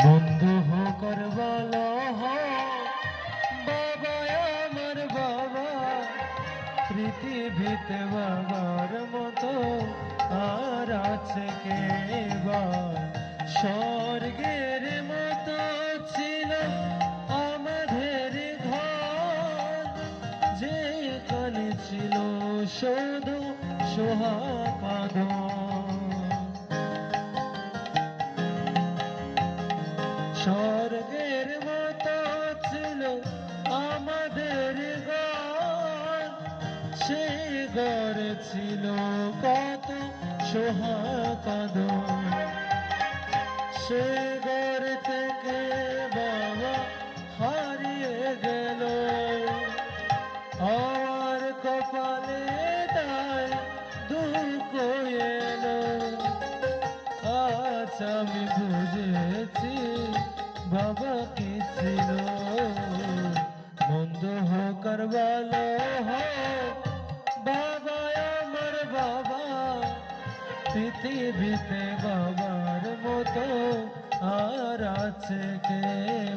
বন্ধু হোক আর ভালো বাবা আমার বাবা, পৃথিবীতে বাবার মতো আর আছে কে বা? স্বর্গের মতো ছিল আমাদের ঘর, যেখানে ছিল শুধু সোহাগ। স্বর্গের মতো ছিল আমাদের ঘর, সে ঘরে ছিল কত সোহাগ। সে ঘর থেকে বাবা হারিয়ে গেল, আমার কপালে তাই দুঃখ এলো। আজ আমি বুঝেছি বাবা কি ছিল। মন্দ হোক আর ভালো হোক বাবা আমার বাবা, পৃথিবীতে বাবার মতো আর আছে কে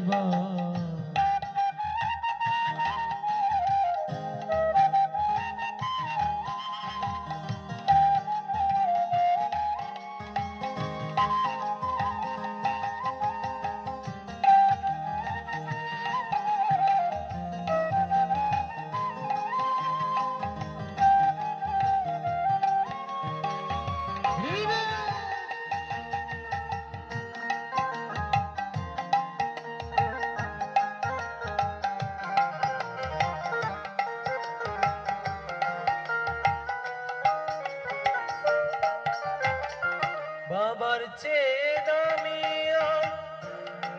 বা? বাবার চেয়ে দামি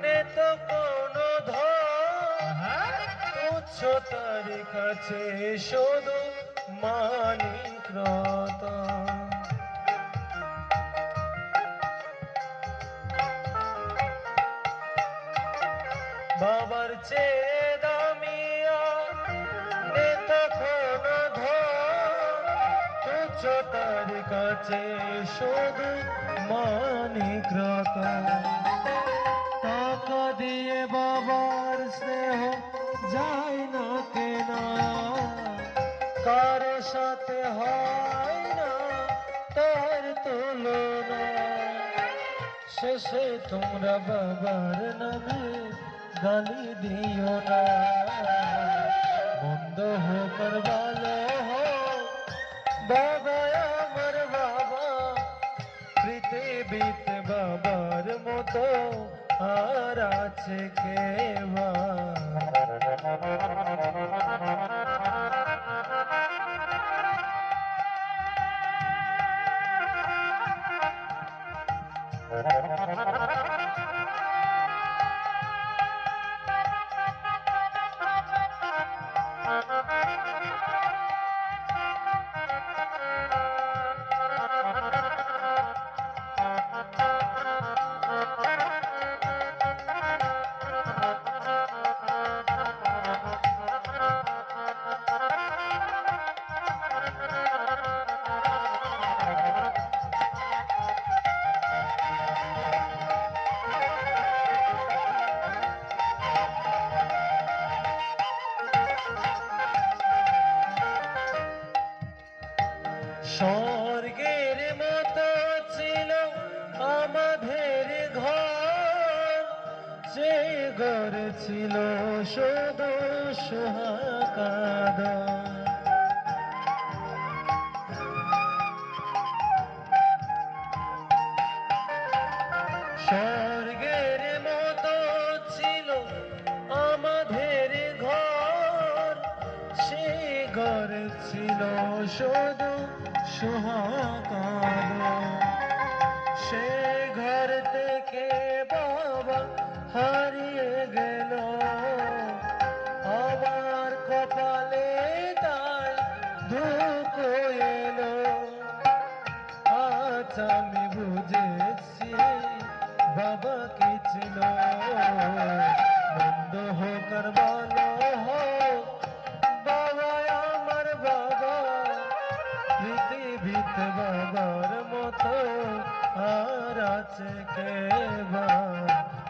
নেত কোনো ধন, তুচ্ছ তার কাছে শুধু মানিক রতন। বাবার চেয়ে দামি নেত কোনো ধন, তুচ্ছ তার কাছে শুধু মানিক রতন। টাকা দিয়ে বাবার স্নেহ যায় না কেনা, কারো সাথে হয় না তার তুলনা। শেষে তোমরা বাবার নামে গালি দিও না। মন্দ হোক আর ভালো হোক বাবা আমার বাবা, পৃথিবীতে বাবার মতো আর আছে কে বা? স্বর্গের মতো ছিল আমাদের ঘর, যে ঘর ছিল শুধু সোহাগ। স্বর্গের মতো ছিল আমাদের ঘর, সে ঘর ছিল শুধু সোহাগ। সে ঘর থেকে বাবা হারিয়ে গেল, আমার কপালে তাই দুঃখ এলো। আজ আমি বুঝেছি বাবা কি ছিল। মন্দ হোক আর ভালো হোক বাবা আমার বাবা, পৃথিবীতে বাবার মতো আর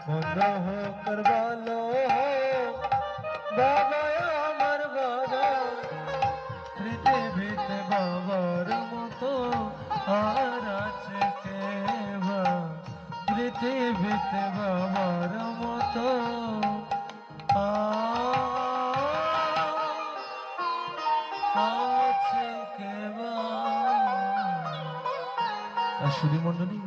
মনোহর ভালো বাবা আমার বাবা, পৃথিবীতে বাবার মতো আর আছে কে বা, পৃথিবীতে বাবার মতো আছে কে বা। আর সুধী মণ্ডলী,